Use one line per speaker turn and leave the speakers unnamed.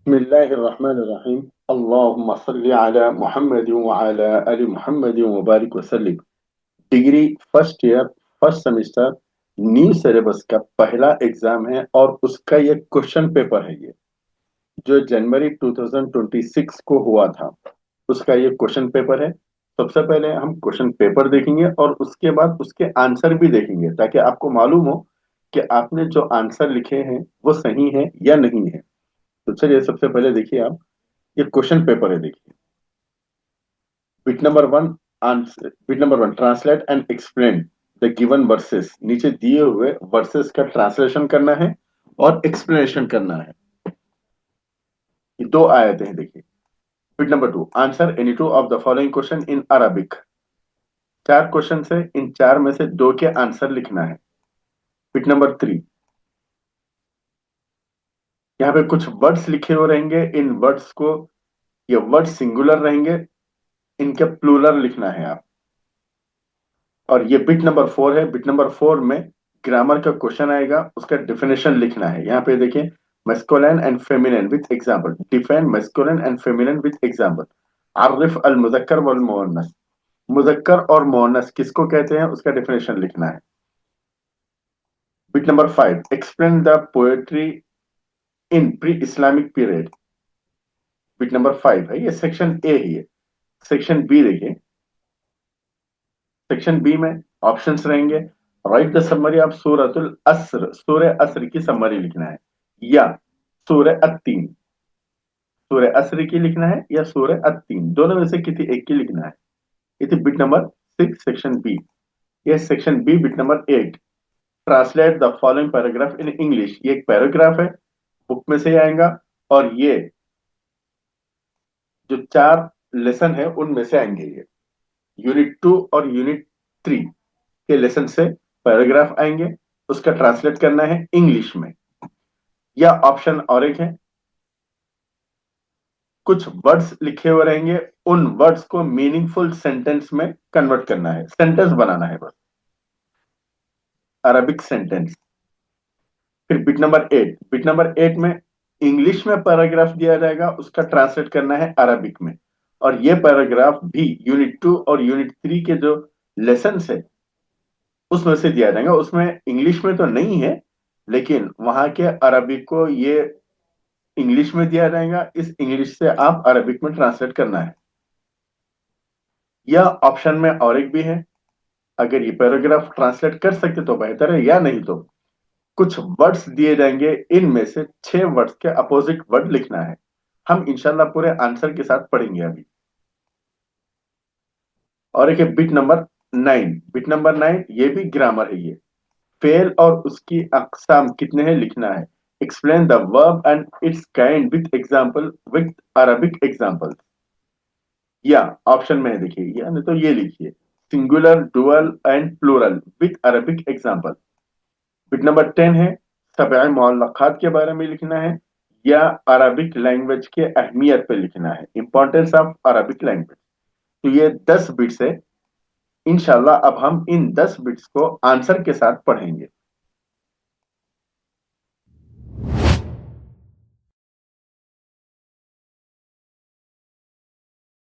बिस्मिल्लाहिर्रहमानिर्रहीम। अल्लाहुम्मा सल्लि अला मुहम्मद व अला आलि मुहम्मद व बारिक वसल्लिम। Degree first year, first semester, new syllabus का पहला एग्जाम है और उसका ये क्वेश्चन पेपर है। ये जो जनवरी 2026 को हुआ था, उसका ये क्वेश्चन पेपर है। सबसे पहले हम क्वेश्चन पेपर देखेंगे और उसके बाद उसके आंसर भी देखेंगे, ताकि आपको मालूम हो कि आपने जो आंसर लिखे हैं वो सही है या नहीं है। तो चलिए, सबसे पहले देखिए आप, ये क्वेश्चन पेपर है। देखिए, bit number one, answer bit number one, translate and explain the given versus. नीचे दिए हुए वर्सेस का ट्रांसलेशन करना है और एक्सप्लेनेशन करना है। ये दो आयतें हैं, देखिए। Bit number two, answer any two of the following question in Arabic. चार क्वेश्चन है, इन चार में से दो के आंसर लिखना है। बिट नंबर थ्री, यहाँ पे कुछ वर्ड्स लिखे हुए रहेंगे, इन वर्ड्स को, ये वर्ड सिंगुलर रहेंगे, इनके प्लूरल लिखना है आप। और ये बिट नंबर फोर है। बिट नंबर फोर में ग्रामर का क्वेश्चन आएगा, उसका डिफिनेशन लिखना है। यहाँ पे देखिए, masculine and feminine with example. Define masculine and feminine with example. आरिफ अल मुजक्कर वल मुअन्नस। मुजक्कर और मुअन्नस किसको कहते हैं, उसका डिफिनेशन लिखना है। Bit number five, explain the poetry in pre Islamic period. Bit number five है, ये सेक्शन ए है। ये सेक्शन बी देखिए। सेक्शन बी में ऑप्शंस रहेंगे। राइट द समरी ऑफ सूरतुल अस्र। सूरह अस्र की समरी लिखना है, या सूरह अत्तीन। सूरह अस्र की लिखना है या सूरह अत्तीन, दोनों में से किसी एक की लिखना है। ये थी bit number six, section B. ये section B, bit number eight, translate the following paragraph in English. ये एक पैराग्राफ है, बुक में से ही आएगा। और ये जो चार लेसन है उनमें से आएंगे। ये यूनिट टू और यूनिट थ्री के लेसन से पैराग्राफ आएंगे, उसका ट्रांसलेट करना है इंग्लिश में। या ऑप्शन और एक है, कुछ वर्ड्स लिखे हुए रहेंगे, उन वर्ड्स को मीनिंगफुल सेंटेंस में कन्वर्ट करना है, सेंटेंस बनाना है बस, अरबिक सेंटेंस। फिर bit number eight, bit number eight में इंग्लिश में पैराग्राफ दिया जाएगा, उसका ट्रांसलेट करना है अरबिक में। और ये पैराग्राफ भी यूनिट टू और यूनिट थ्री के जो लेसन है उसमें से दिया जाएगा। उसमें इंग्लिश में तो नहीं है, लेकिन वहां के अरबिक को ये इंग्लिश में दिया जाएगा, इस इंग्लिश से आप अरबिक में ट्रांसलेट करना है। या ऑप्शन में और एक भी है, अगर ये पैराग्राफ ट्रांसलेट कर सकते तो बेहतर है, या नहीं तो कुछ वर्ड्स दिए जाएंगे, इनमें से छह वर्ड्स के अपोजिट वर्ड लिखना है। हम इंशाल्लाह पूरे आंसर के साथ पढ़ेंगे अभी। और एक है bit number nine. Bit number nine ये भी ग्रामर है। ये फेल और उसकी अकसाम कितने हैं लिखना है। Explain the verb and its kind with example, with Arabic example. या ऑप्शन में है, देखिए, या नहीं तो ये लिखिए, singular, dual and plural with Arabic example. Bit number ten है, सबअ मुअल्लक़ात के बारे में लिखना है, या अरबिक लैंग्वेज के अहमियत पे लिखना है, इंपॉर्टेंस ऑफ अरबिक लैंग्वेज। तो ये 10 बिट्स है। इंशाल्लाह अब हम इन 10 बिट्स को आंसर के साथ पढ़ेंगे।